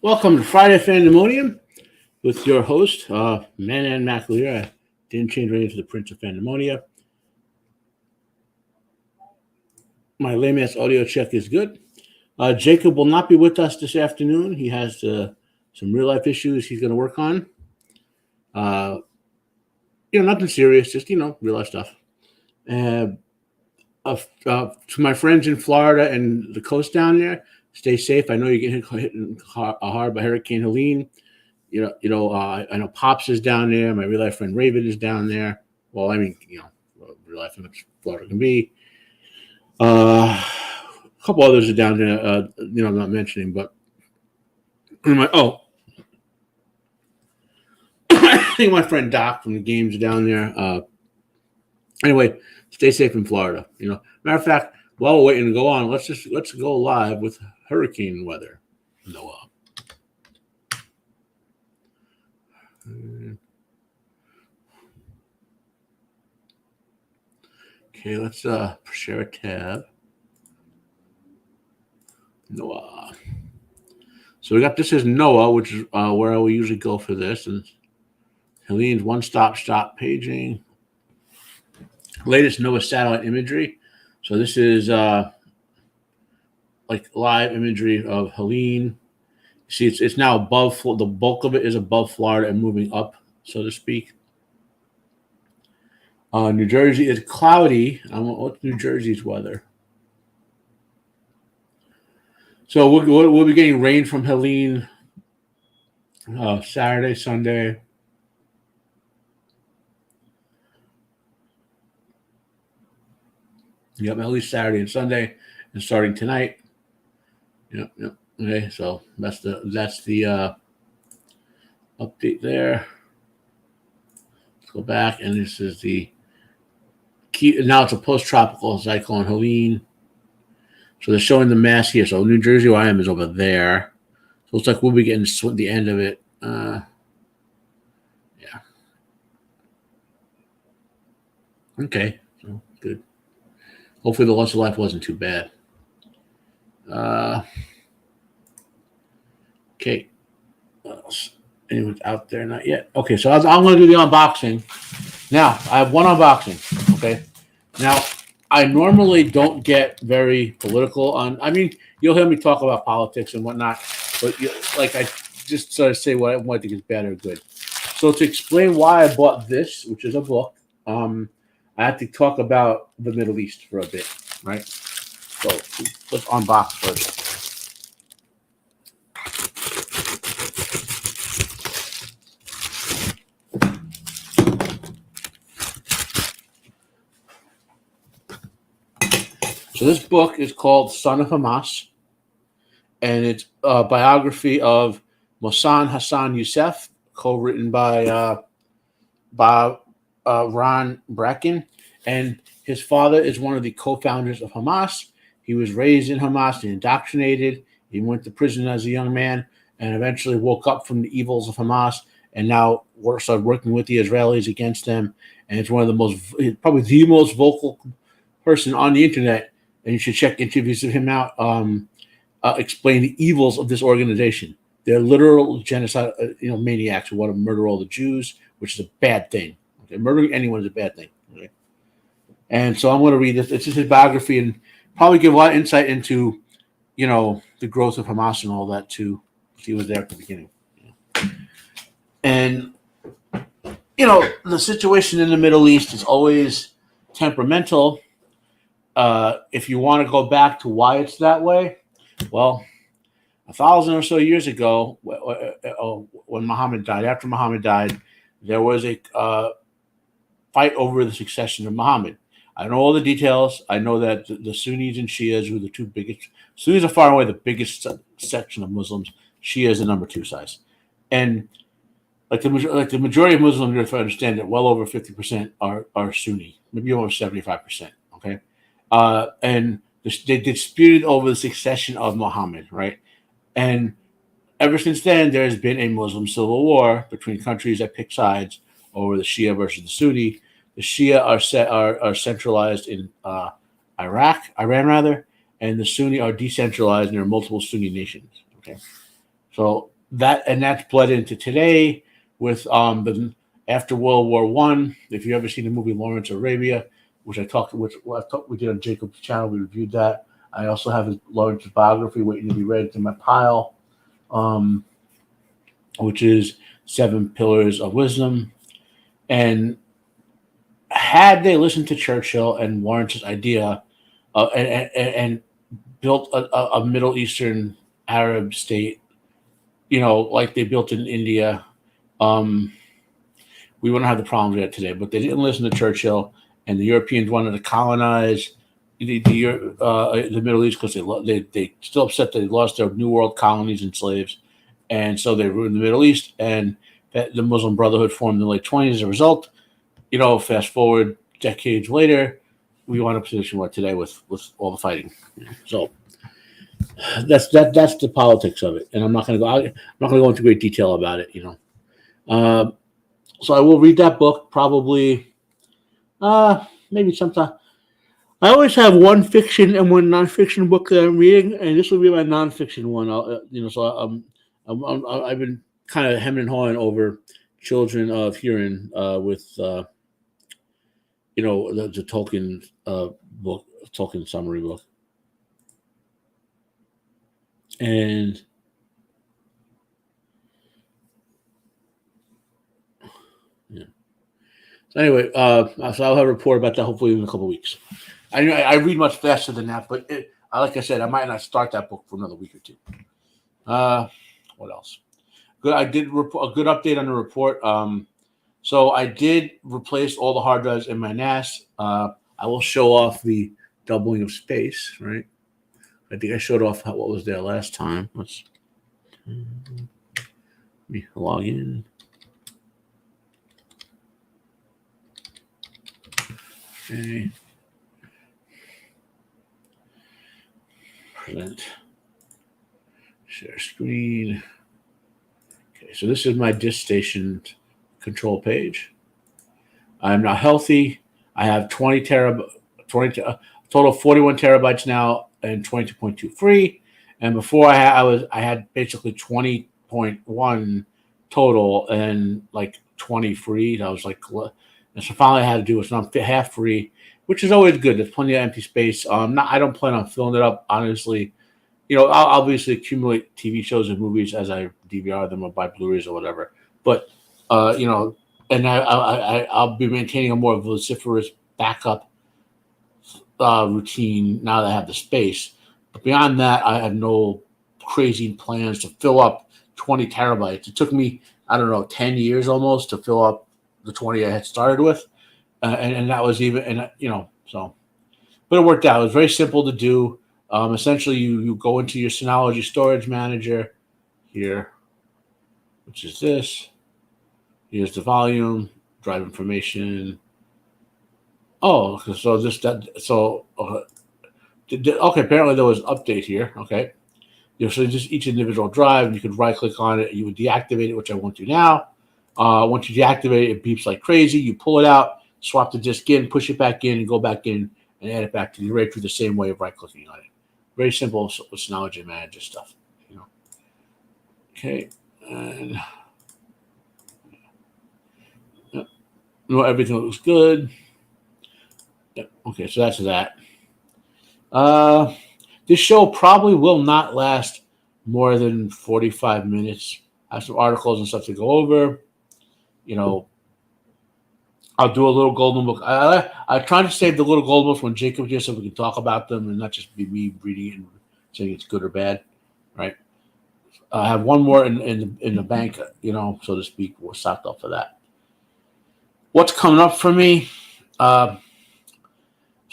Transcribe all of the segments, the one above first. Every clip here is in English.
Welcome to Friday Fandemonium with your host, Manan McAleer. I didn't change my name to the Prince of Fandemonia. My lame-ass audio check is good. Jacob will not be with us this afternoon. He has some real-life issues he's going to work on. Nothing serious, just, real-life stuff. To my friends in Florida and the coast down there, stay safe. I know you're getting hit hard by Hurricane Helene. I know Pops is down there. My real life friend Raven is down there. Well, I mean, real life in Florida can be. A couple others are down there. I'm not mentioning, but I think my friend Doc from the games down there. Anyway, stay safe in Florida. Matter of fact, while we're waiting to go on, let's go live with hurricane weather. Noah. Okay, let's share a tab. Noah. So we got this as Noah, which is where we usually go for this. And Helene's one-stop paging. Latest NOAA satellite imagery. So this is like live imagery of Helene. See, it's now above. The bulk of it is above Florida and moving up, so to speak. New Jersey is cloudy. What's New Jersey's weather? So we'll be getting rain from Helene Saturday, Sunday. Yep, at least Saturday and Sunday, and starting tonight. Yep. Okay, so that's the update there. Let's go back, and this is the key. Now it's a post-tropical cyclone Helene. So they're showing the mass here. So New Jersey, where I am, is over there. So it looks like we'll be getting the end of it. Yeah. Okay, so good. Hopefully the loss of life wasn't too bad. Okay. Anyone's out there? Not yet. Okay, so I'm going to do the unboxing. Now, I have one unboxing. Okay. Now, I normally don't get very political you'll hear me talk about politics and whatnot, but I just sort of say what I think is bad or good. So to explain why I bought this, which is a book, I have to talk about the Middle East for a bit, right? So let's unbox first. So this book is called Son of Hamas, and it's a biography of Mohsen Hassan Youssef, co-written by Ron Bracken, and his father is one of the co-founders of Hamas. He was raised in Hamas and indoctrinated. He went to prison as a young man and eventually woke up from the evils of Hamas and now started working with the Israelis against them. And it's probably the most vocal person on the internet. And you should check interviews of him out. Explain the evils of this organization. They're literal genocide, maniacs who want to murder all the Jews, which is a bad thing. Okay, murdering anyone is a bad thing. Okay, and so I'm going to read this. It's just his biography and probably give a lot of insight into, the growth of Hamas and all that too. He was there at the beginning, and the situation in the Middle East is always temperamental. If you want to go back to why it's that way, well, 1,000 or so years ago, when Muhammad died, after Muhammad died, there was a fight over the succession of Muhammad. I don't know all the details. I know that the Sunnis and Shias were the two biggest. Sunnis are far and away the biggest section of Muslims. Shia is the number 2 size, and the majority of Muslims, if I understand it, well over 50% are Sunni, maybe over 75%. Okay. And they disputed over the succession of Muhammad, right? And ever since then, there has been a Muslim civil war between countries that pick sides over the Shia versus the Sunni. The Shia are centralized in Iran, and the Sunni are decentralized, and there are multiple Sunni nations. Okay, So that's bled into today with the after World War One. If you ever seen the movie Lawrence of Arabia, which we did on Jacob's channel, we reviewed that. I also have his Lawrence's biography waiting to be read. It's in my pile, um, which is Seven Pillars of Wisdom. And had they listened to Churchill and Lawrence's idea, and built a Middle Eastern Arab state, like they built in India, um, we wouldn't have the problems we had today. But they didn't listen to Churchill, and the Europeans wanted to colonize the Middle East because they still upset that they lost their New World colonies and slaves, and so they ruined the Middle East, and the Muslim Brotherhood formed in the late 20s as a result. Fast forward decades later, we want a position we're today with all the fighting. So that's the politics of it, and I'm not going to go into great detail about it. So I will read that book probably, maybe sometime. I always have one fiction and one nonfiction book that I'm reading, and this will be my nonfiction one. I've been kind of hemming and hawing over Children of Hurin with the Tolkien book, Tolkien summary book, and yeah. So anyway, so I'll have a report about that hopefully in a couple of weeks. I read much faster than that, but like I said, I might not start that book for another week or two. What else? Good. I did a good update on the report. So I did replace all the hard drives in my NAS. I will show off the doubling of space, right? I think I showed off what was there last time. Let me log in. Okay. Present. Share screen. Okay, so this is my disk station control page. I'm now healthy. I have 20 total of 41 terabytes now, and 22.2 free. And before I had basically 20.1 total and like 20 free. I was like, and so finally I had to do it. So I'm half free, which is always good. There's plenty of empty space. I don't plan on filling it up, honestly. I'll obviously accumulate TV shows and movies as I DVR them or buy Blu-rays or whatever. But and I'll be maintaining a more vociferous backup routine now that I have the space. But beyond that, I have no crazy plans to fill up 20 terabytes. It took me, 10 years almost to fill up the 20 I had started with. And that was even, so. But it worked out. It was very simple to do. Essentially, you go into your Synology storage manager here, which is this. Here's the volume, drive information. Oh, so okay. Apparently there was an update here. Okay, so just each individual drive, you could right click on it. You would deactivate it, which I won't do now. Once you deactivate it, it beeps like crazy. You pull it out, swap the disk in, push it back in, and go back in and add it back to the array through the same way of right clicking on it. Very simple Synology manager stuff. Okay, and everything looks good. Yep. Okay, so that's that. This show probably will not last more than 45 minutes. I have some articles and stuff to go over. I'll do a little golden book. I try to save the little golden books when Jacob's here so we can talk about them and not just be me reading it and saying it's good or bad, right? I have one more in the bank, so to speak. We're stocked up for that. What's coming up for me? So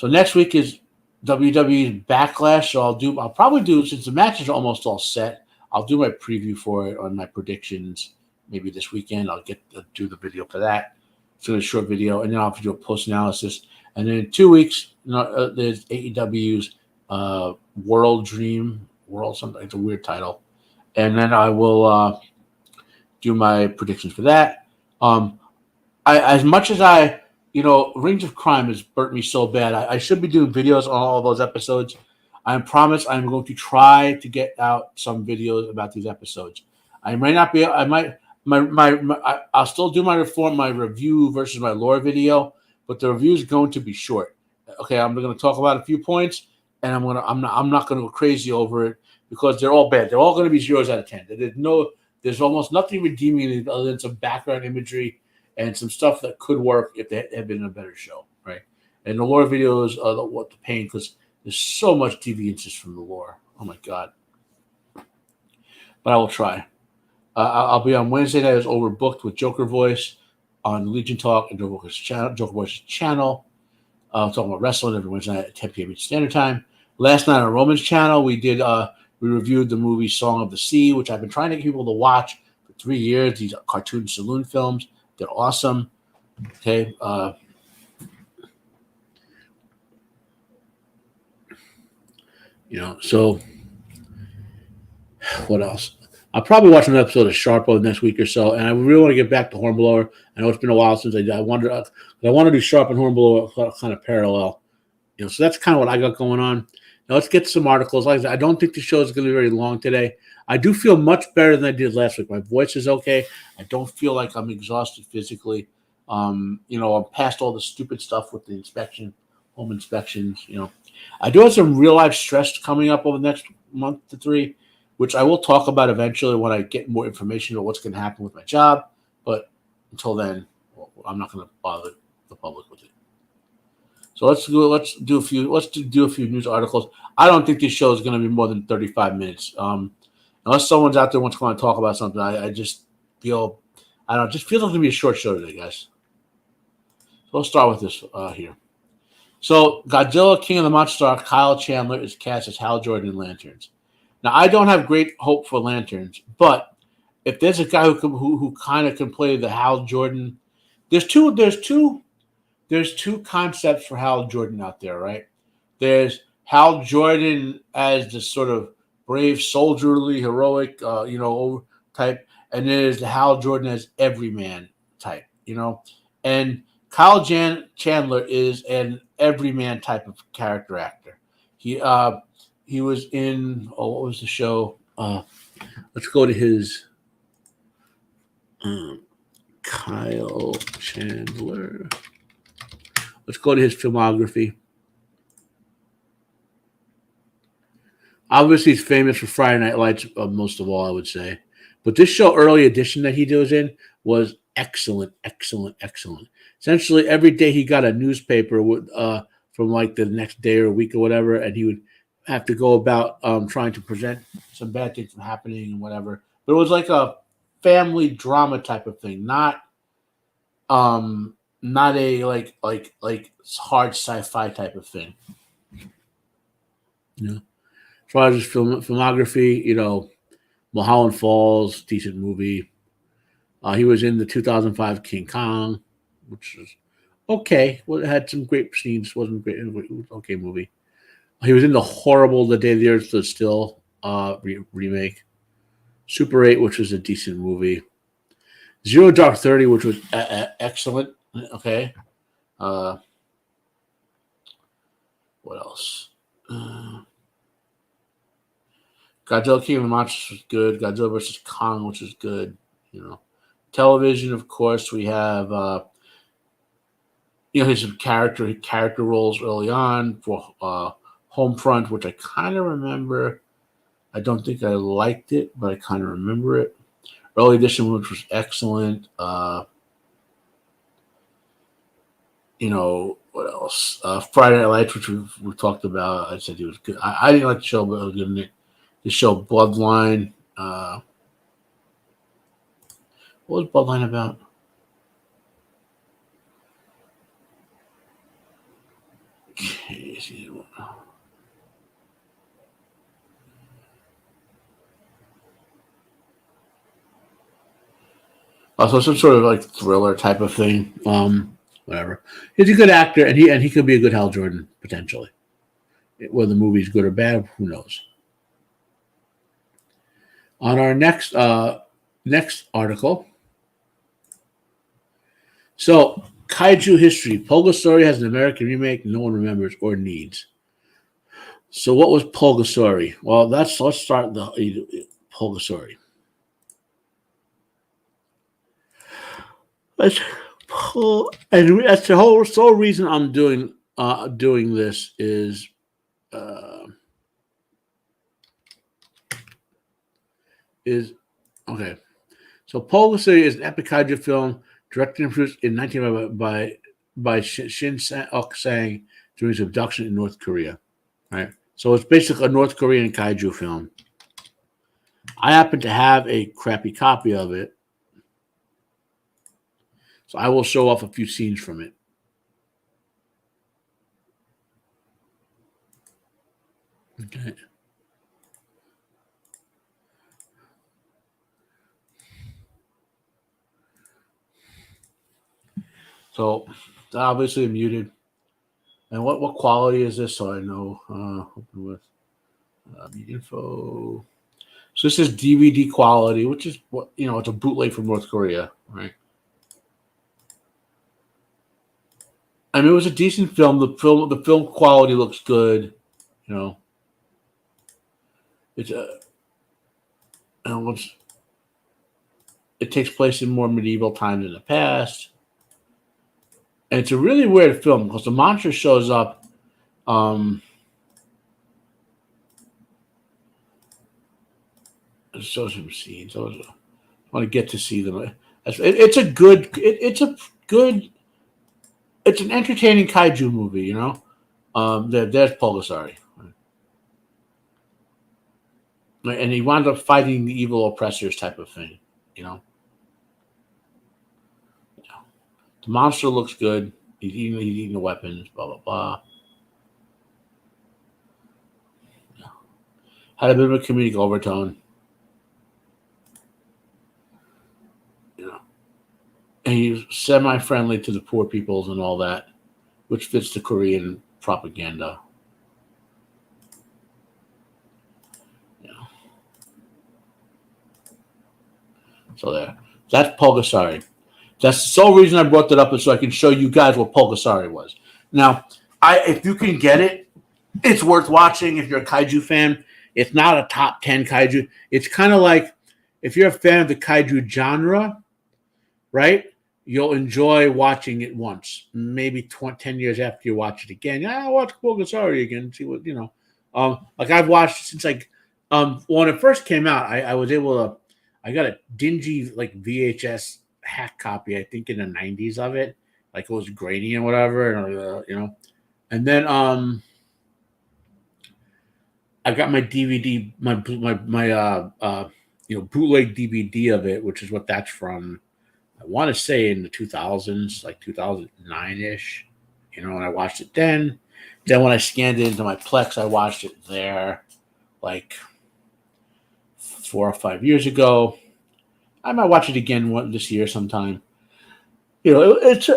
next week is WWE's Backlash. So I'll probably do, since the matches are almost all set, I'll do my preview for it on my predictions. Maybe this weekend I'll do the video for that. So a short video, and then I'll do a post analysis. And then in 2 weeks, there's AEW's World something. It's a weird title. And then I will do my predictions for that. As much as Rings of Crime has burnt me so bad. I should be doing videos on all those episodes. I promise I'm going to try to get out some videos about these episodes. I might not be. I might I'll still do my review versus my lore video, but the review is going to be short. Okay, I'm going to talk about a few points, and I'm not going to go crazy over it because they're all bad. They're all going to be 0s out of 10. There's almost nothing redeeming in it other than some background imagery and some stuff that could work if they had been a better show, right? And the lore videos are what the pain because there's so much deviances from the lore. Oh my god! But I will try. I'll be on Wednesday night. I was overbooked with Joker Voice on Legion Talk and Joker Voice's channel. Talking about wrestling every Wednesday night at 10 p.m. Eastern Standard Time. Last night on Roman's channel, we reviewed the movie Song of the Sea, which I've been trying to get people to watch for 3 years. These are cartoon saloon films. They're awesome. Okay. So what else? I'll probably watch an episode of Sharpo next week or so, and I really want to get back to Hornblower. I know it's been a while since I did. I want to do Sharp and Hornblower kind of parallel. So that's kind of what I got going on. Now let's get to some articles. Like I said, I don't think the show is going to be very long today. I do feel much better than I did last week. My voice is okay. I don't feel like I'm exhausted physically. I'm past all the stupid stuff with the home inspections. I do have some real life stress coming up over the next month to 3, which I will talk about eventually when I get more information about what's going to happen with my job. But until then, I'm not going to bother the public with it. So let's do a few news articles. I don't think this show is going to be more than 35 minutes. Unless someone's out there wants to come and talk about something, I just feel just feels like it's going to be a short show today, guys. So let's start with this here. So Godzilla King of the Monster star Kyle Chandler is cast as Hal Jordan in Lanterns. Now I don't have great hope for Lanterns, but if there's a guy who kind of can play the Hal Jordan, there's two concepts for Hal Jordan out there, right? There's Hal Jordan as the sort of brave, soldierly, heroic, type, and there's the Hal Jordan as everyman type, and Kyle Chandler is an everyman type of character actor. He was in what was the show? Let's go to his Kyle Chandler. Let's go to his filmography. Obviously, he's famous for Friday Night Lights, most of all, I would say. But this show, Early Edition, that he was in, was excellent, excellent, excellent. Essentially, every day he got a newspaper from like the next day or a week or whatever, and he would have to go about trying to present some bad things from happening and whatever. But it was like a family drama type of thing, not a like hard sci-fi type of thing. As far as his filmography, Mulholland Falls, decent movie. He was in the 2005 King Kong, which was okay. Well, it had some great scenes. Wasn't great. It was an okay movie. He was in the horrible The Day the Earth Stood Still remake. Super 8, which was a decent movie. Zero Dark 30, which was excellent. Okay. What else? Godzilla King of the Monsters was good. Godzilla vs. Kong, which was good. Television, of course, we have his character roles early on for Homefront, which I kind of remember. I don't think I liked it, but I kind of remember it. Early Edition, which was excellent. What else? Friday Night Lights, which we talked about. I said it was good. I didn't like the show, but I was good in it. The show Bloodline. What was Bloodline about? Okay. Also, some sort of like thriller type of thing. Whatever. He's a good actor, and he could be a good Hal Jordan potentially. Whether the movie's good or bad, who knows? On our next article. So, Kaiju history. Pulgasori has an American remake no one remembers or needs. So, what was Pulgasori? Well, let's start the Pulgasori. That's, and that's the whole sole reason I'm doing this uh, is okay. So Pulgasari is an epic kaiju film directed and produced in 19 by Shin Sang during his abduction in North Korea. Right. So it's basically a North Korean kaiju film. I happen to have a crappy copy of it, so I will show off a few scenes from it. Okay. So obviously muted. And what quality is this? So I know. Open with info. So this is DVD quality, which is what it's a bootleg from North Korea, right? I mean, it was a decent film. The film quality looks good. You know, it's a it takes place in more medieval times in the past, and it's a really weird film because the monster shows up. It shows some scenes. I want to get to see them. It's a good. It's a good. It's an entertaining kaiju movie. There's Pulgasari. And he wound up fighting the evil oppressors type of thing. You know, the monster looks good. He's eating the weapons. Blah blah blah. Had a bit of a comedic overtone. And he's semi-friendly to the poor peoples and all that, which fits the Korean propaganda. So there. That's Pulgasari. That's the sole reason I brought that up is so I can show you guys what Pulgasari was. Now, if you can get it, it's worth watching if you're a kaiju fan. It's not a top 10 kaiju. It's kind of like if you're a fan of the kaiju genre, right? You'll enjoy watching it once, maybe 10 years after you watch it again. Yeah, I'll watch Pulgasari again, see what, like I've watched since when it first came out, I was able to, I got a dingy like VHS hack copy, I think in the 90s of it. Like it was grainy and whatever, and then I got my DVD, my bootleg DVD of it, which is what that's from. I want to say in the 2000s, like 2009-ish, and I watched it then. Then when I scanned it into my Plex, I watched it there like 4 or 5 years ago. I might watch it again this year sometime. It's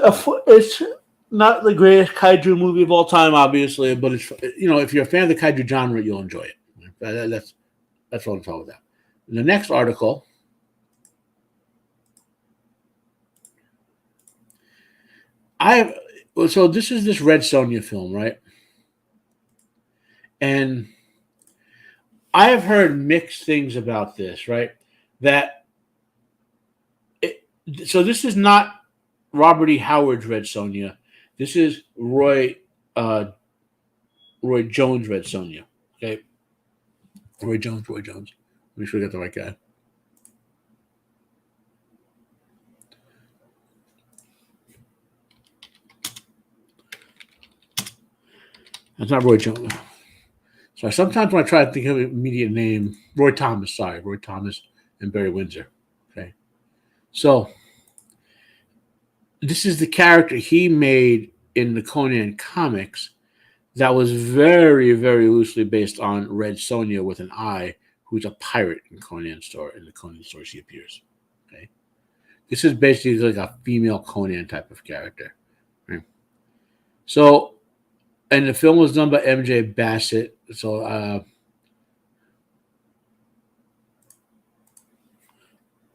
not the greatest kaiju movie of all time, obviously, but it's if you're a fan of the kaiju genre, you'll enjoy it. That's what I'm talking about. The next article. So this is this Red Sonja film, right? And I have heard mixed things about this, right? So this is not Robert E. Howard's Red Sonja. This is Roy Jones' Red Sonja. Okay, Roy Jones. Make sure we got the right guy. That's not Roy Jones. So sometimes when I try to think of an immediate name, Roy Thomas and Barry Windsor. Okay, so this is the character he made in the Conan comics that was very, very loosely based on Red Sonja with an I, who's a pirate in Conan's story. In the Conan story, she appears. Okay, this is basically like a female Conan type of character. Right? So, and the film was done by M.J. Bassett. So,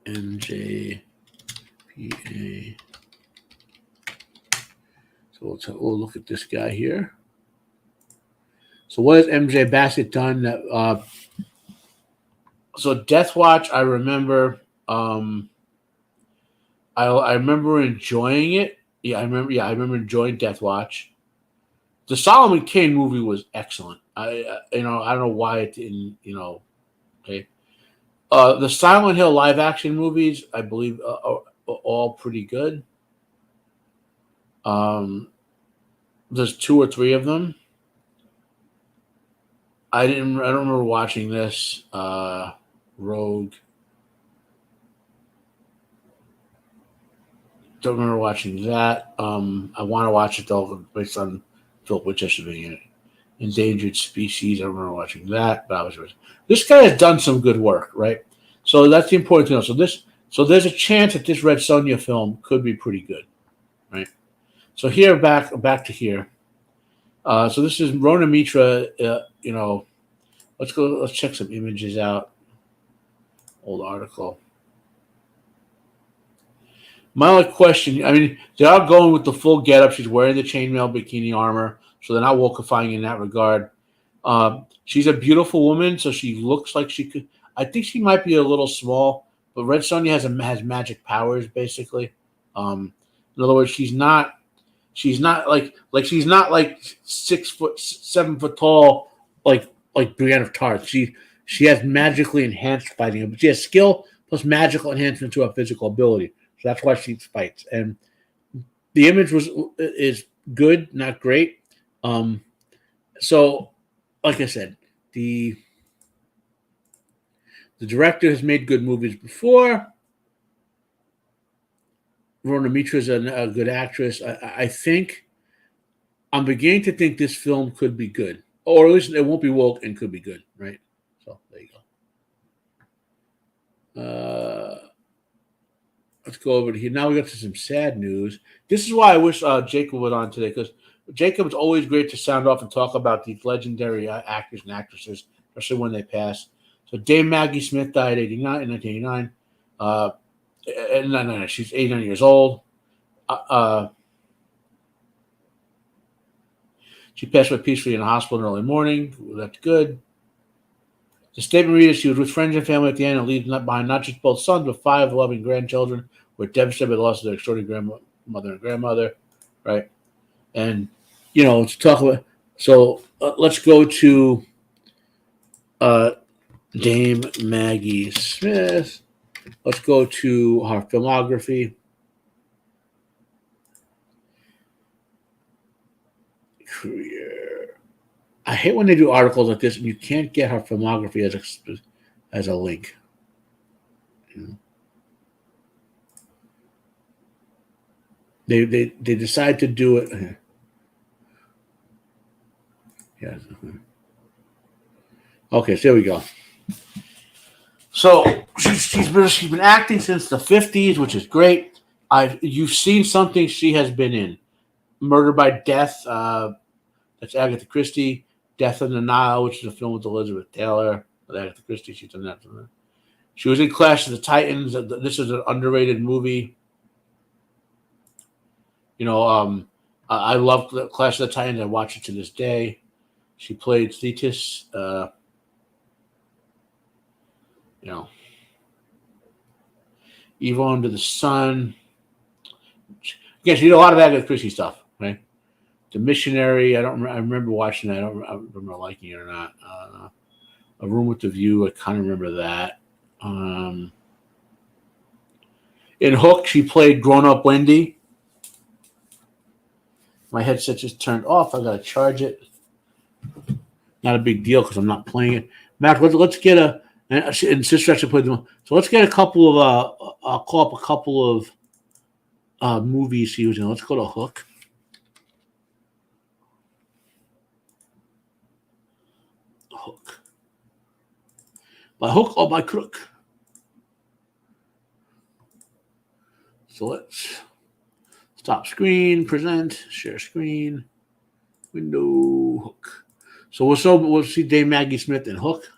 M.J. P.A. So we'll look at this guy here. So what has M.J. Bassett done? So Death Watch, I remember. I remember enjoying it. Yeah, I remember. Yeah, I remember enjoying Death Watch. The Solomon Kane movie was excellent. I don't know why it didn't. Okay. The Silent Hill live action movies, I believe, are all pretty good. Um, there's two or three of them. I don't remember watching this. Rogue. Don't remember watching that. I want to watch it though, based on Philip Winchester being in it. Endangered Species. I remember watching that, but this guy has done some good work, right? So that's the important to know. So there's a chance that this Red Sonja film could be pretty good, right? So here, back to here. So this is Rona Mitra. Let's go. Let's check some images out. Old article. My only question, I mean, they are going with the full getup. She's wearing the chainmail bikini armor, so they're not wolfifying in that regard. She's a beautiful woman, so she looks like she could. I think she might be a little small, but Red Sonja has magic powers, basically. In other words, she's not she's not like 6 foot, 7 foot tall, like Brienne of Tarth. She has magically enhanced fighting, but she has skill plus magical enhancement to her physical ability. So that's why she fights. And the image is good, not great. So, like I said, the director has made good movies before. Rona Mitra is a good actress. I think I'm beginning to think this film could be good, or at least it won't be woke and could be good, right? So there you go. Let's go over to here. Now we got to some sad news. This is why I wish Jacob was on today, because Jacob's always great to sound off and talk about these legendary actors and actresses, especially when they pass. So Dame Maggie Smith died in 1989. No, she's 89 years old. She passed away peacefully in a hospital in the early morning. That's good. The statement reads, she was with friends and family at the end and leaves behind not just both sons, but 5 loving grandchildren. Were devastated by the loss of their extraordinary grandmother and grandmother, right? And, to talk about, so let's go to Dame Maggie Smith. Let's go to her filmography. Career. I hate when they do articles like this and you can't get her filmography as a link. They decide to do it. Yeah. Okay, so there we go. So she's been acting since the 50s, which is great. You've seen something she has been in. Murder by Death. That's Agatha Christie. Death on the Nile, which is a film with Elizabeth Taylor. With Agatha Christie, she's done that. She was in Clash of the Titans. This is an underrated movie. I love Clash of the Titans. I watch it to this day. She played Thetis. Evil Under the Sun. Again, she did a lot of Agatha Christie stuff, right? The Missionary. I remember watching that. I don't remember liking it or not. A Room with the View. I kind of remember that. In Hook, she played grown-up Wendy. My headset just turned off. I gotta charge it. Not a big deal because I'm not playing it. Matt, let's get and Sister actually played them. So let's get a couple of. I'll call up a couple of movies he was in. Let's go to Hook. Hook. By hook or by crook? So let's stop screen, present, share screen, window, Hook. So we'll see Dame Maggie Smith in Hook.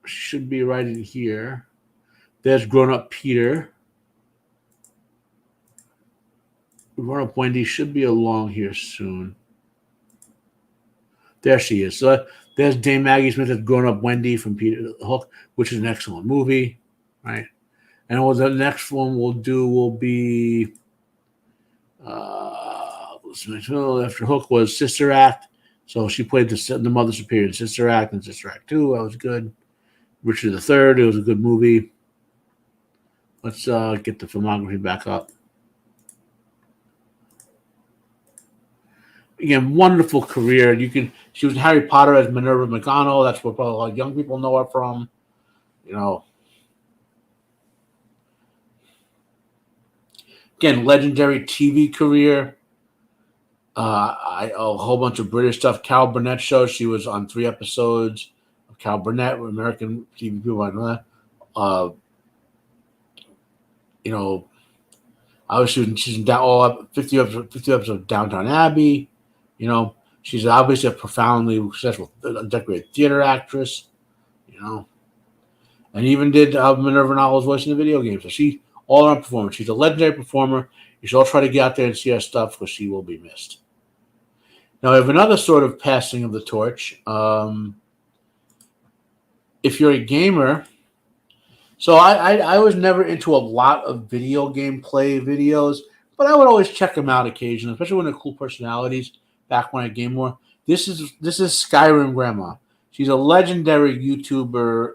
Should be right in here. There's Grown Up Peter. Grown Up Wendy should be along here soon. There she is. So there's Dame Maggie Smith as Grown Up Wendy from Peter Hook, which is an excellent movie, right? And the next one we'll do will be after Hook was Sister Act. So she played the Mother Superior in Sister Act and Sister Act 2. That was good. Richard the Third. It was a good movie. Let's get the filmography back up. Again, wonderful career. She was in Harry Potter as Minerva McGonagall. That's what probably a lot of young people know her from. Again, legendary TV career. A whole bunch of British stuff. Carol Burnett show. She was on 3 episodes of Carol Burnett. American TV people, I know that. Obviously she's in all up 50 episodes of Downton Abbey. She's obviously a profoundly successful decorated theater actress. And even did Minerva Novel's voice in the video game. So she all around performer. She's a legendary performer. You should all try to get out there and see her stuff because she will be missed. Now we have another sort of passing of the torch. If you're a gamer, so I was never into a lot of video game play videos, but I would always check them out occasionally, especially when they're cool personalities. Back when I game more, this is Skyrim Grandma. She's a legendary YouTuber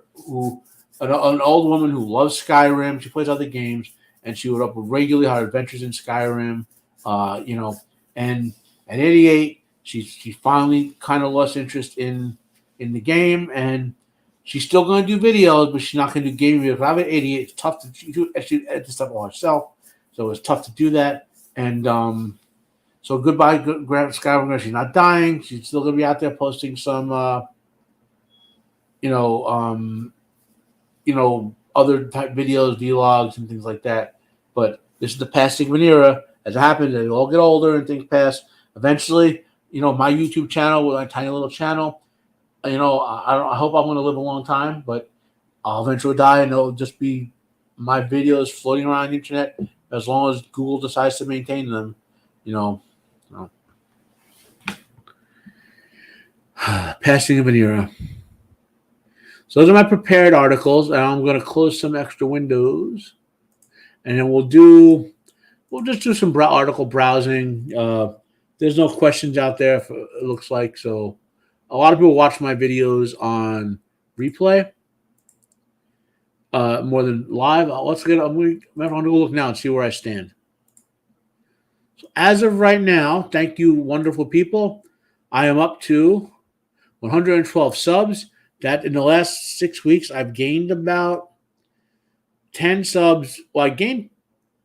an old woman who loves Skyrim. She plays other games, and she would upload regularly her adventures in Skyrim. And at 88, she finally kind of lost interest in the game, and she's still going to do videos, but she's not going to do gaming videos. I'm at 88. It's tough to do. She edit the stuff all herself, so it's tough to do that. And so goodbye, Skyrim. She's not dying. She's still going to be out there posting some, other type videos, vlogs, and things like that. But this is the passing of an era. As it happens, they all get older and things pass. Eventually, my YouTube channel, my tiny little channel, I hope I'm going to live a long time, but I'll eventually die, and it'll just be my videos floating around the internet as long as Google decides to maintain them. Passing of an era. So those are my prepared articles, and I'm going to close some extra windows, and then we'll just do some article browsing. There's no questions out there, it looks like. So a lot of people watch my videos on replay more than live. I'm going to go look now and see where I stand. So as of right now, thank you, wonderful people. I am up to 112 subs. That in the last 6 weeks, I've gained about 10 subs. Well, I gained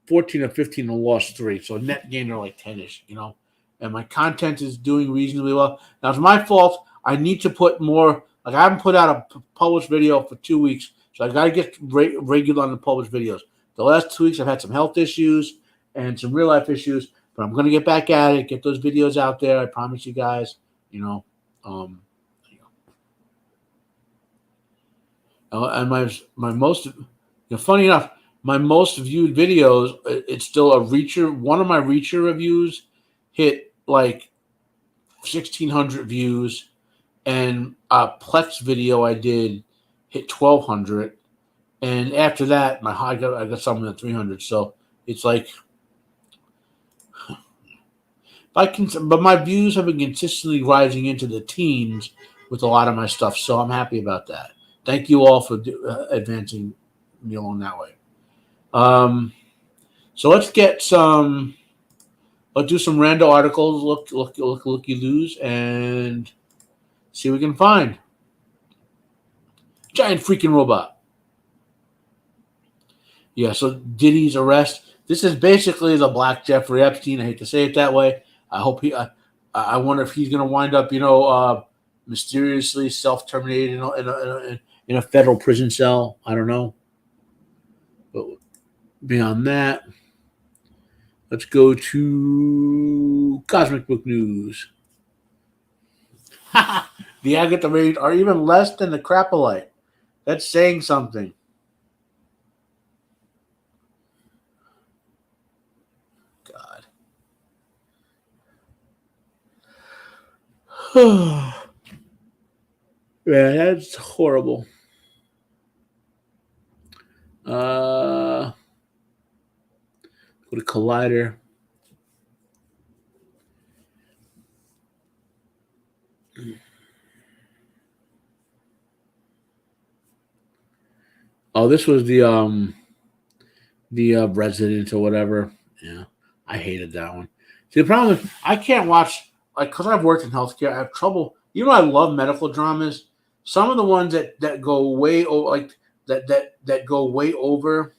14 or 15 and lost 3. So net gain are like 10-ish, And my content is doing reasonably well. Now, it's my fault. I need to put more. Like, I haven't put out a published video for 2 weeks. So I got to get regular on the published videos. The last 2 weeks, I've had some health issues and some real life issues. But I'm going to get back at it, get those videos out there. I promise you guys, and my most, funny enough, my most viewed videos, it's still a Reacher. One of my Reacher reviews hit like 1,600 views, and a Plex video I did hit 1,200, and after that, I got something at 300. So it's like, but my views have been consistently rising into the teens with a lot of my stuff, so I'm happy about that. Thank you all for advancing me along that way. So let's do some random articles, looky loos, and see what we can find. Giant freaking robot. Yeah, so Diddy's arrest. This is basically the Black Jeffrey Epstein. I hate to say it that way. I hope I wonder if he's going to wind up, mysteriously self-terminated in a federal prison cell. I don't know. But beyond that, let's go to Cosmic Book News. The Agatha ratings are even less than the Crapolite. That's saying something. God. Yeah, that's horrible. Go to Collider. Oh, this was the Resident or whatever. Yeah, I hated that one. See, the problem is I can't watch like because I've worked in healthcare. I have trouble. You know, I love medical dramas. Some of the ones that go way over, like that go way over.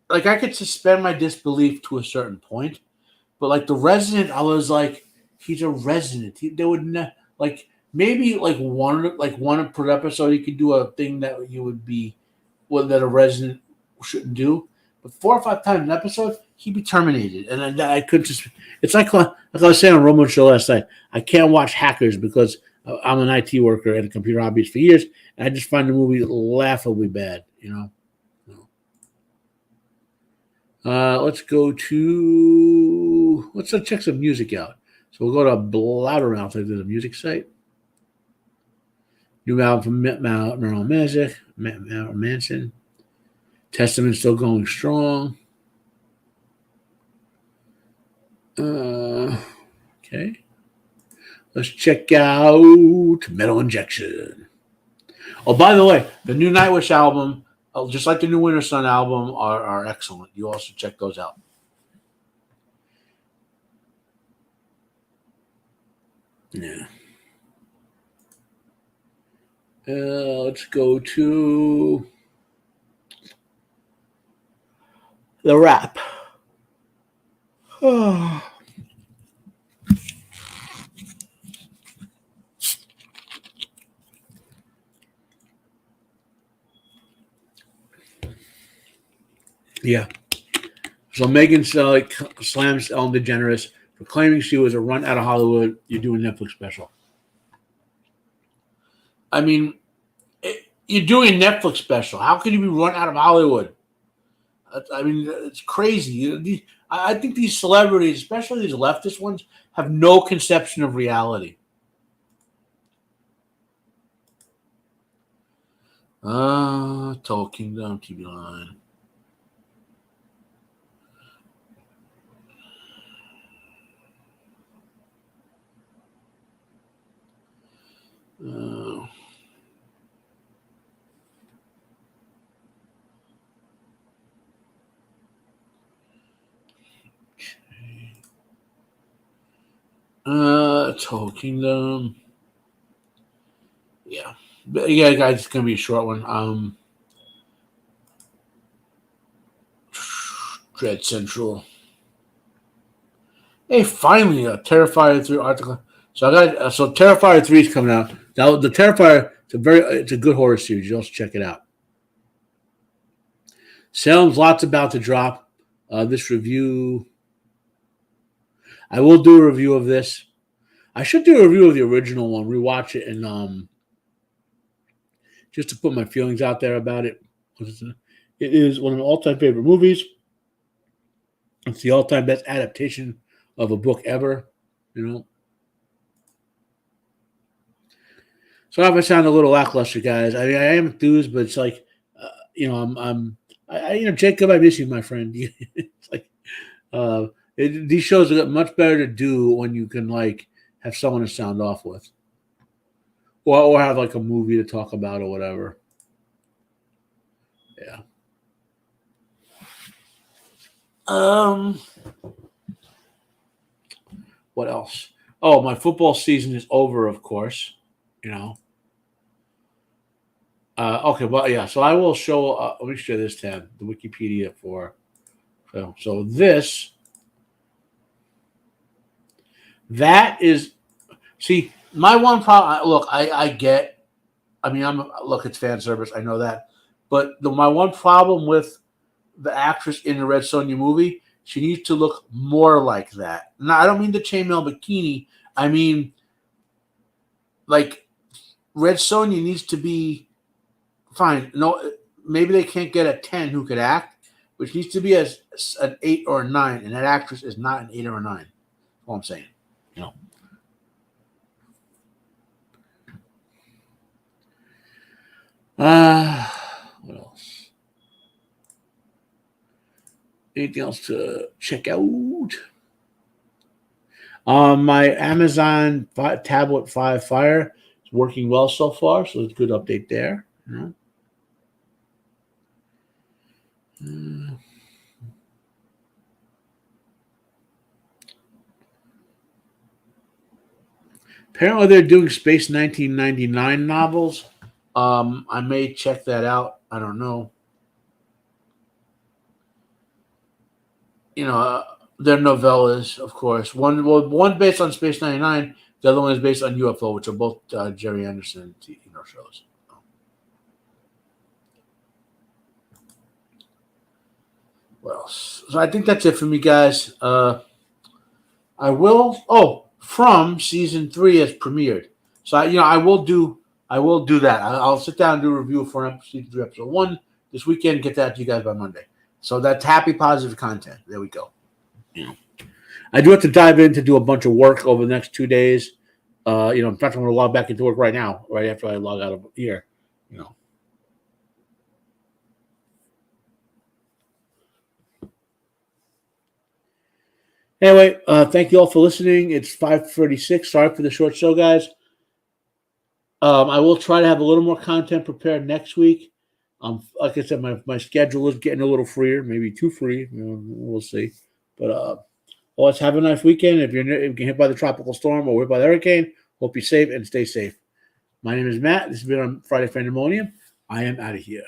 Like I could suspend my disbelief to a certain point, but like the Resident, I was like, he's a resident. They would like maybe like one per episode. He could do a thing that you would be well, that a resident shouldn't do. But 4 or 5 times an episode, he'd be terminated, and I could just. It's like I was saying on Roman's show last night. I can't watch Hackers because I'm an IT worker and a computer hobbyist for years, and I just find the movie laughably bad. You know. Let's go to let's check some music out. So we'll go to Blabbermouth. There's a music site. New album from Marilyn Manson. Testament still going strong. Okay. Let's check out Metal Injection. Oh, by the way, the new Nightwish album, just like the new Winter Sun album, are excellent. You also check those out. Yeah. Let's go to the rap. Oh. Yeah. So Megan slams Ellen DeGeneres for claiming she was a run out of Hollywood. You're doing a Netflix special. I mean, you're doing a Netflix special. How can you be run out of Hollywood? I mean, it's crazy. I think these celebrities, especially these leftist ones, have no conception of reality. Total Kingdom, TV Line. Total Kingdom. Yeah. But yeah, guys, it's gonna be a short one. Dread Central. Hey, finally, a Terrifier 3 article. So I got so Terrifier 3 is coming out. Now the Terrifier, it's a good horror series. You also check it out. Salem's Lot's about to drop. This review. I will do a review of this. I should do a review of the original one, rewatch it, and just to put my feelings out there about it. It is one of my all-time favorite movies. It's the all-time best adaptation of a book ever. You know. So if I sound a little lackluster, guys, I mean I am enthused, but it's like, Jacob, I miss you, my friend. It's like, these shows are much better to do when you can like have someone to sound off with, or have like a movie to talk about or whatever. Yeah. What else? Oh, my football season is over, of course. You know. Okay, well, yeah. So I will show. Let me share this tab, the Wikipedia for. So this. That is. See, my one problem. Look, I get. I mean, look. It's fan service. I know that, but my one problem with the actress in the Red Sonja movie, she needs to look more like that. Now, I don't mean the chainmail bikini. I mean, like Red Sonja needs to be fine. No, maybe they can't get a 10 who could act, which needs to be an 8 or a 9, and that actress is not an 8 or a 9. That's all I'm saying. You know. What else? Anything else to check out? My Amazon Tablet 5 Fire is working well so far, so it's a good update there. Apparently, they're doing Space 1999 novels. I may check that out. I don't know. They're novellas, of course. One based on Space 99. The other one is based on UFO, which are both Jerry Anderson shows. What else? So I think that's it for me, guys. I will. Oh, From season 3 has premiered, so I will do that. I'll sit down and do a review for season 3, episode 1 this weekend. Get that to you guys by Monday. So that's happy, positive content. There we go. I do have to dive in to do a bunch of work over the next 2 days. In fact, I'm going to log back into work right now, right after I log out of here. Anyway, thank you all for listening. It's 5:36. Sorry for the short show, guys. I will try to have a little more content prepared next week. Like I said, my schedule is getting a little freer, maybe too free. We'll see. But let's have a nice weekend. If you're hit by the tropical storm or hit by the hurricane, hope you're safe and stay safe. My name is Matt. This has been on Friday Fandemonium. I am out of here.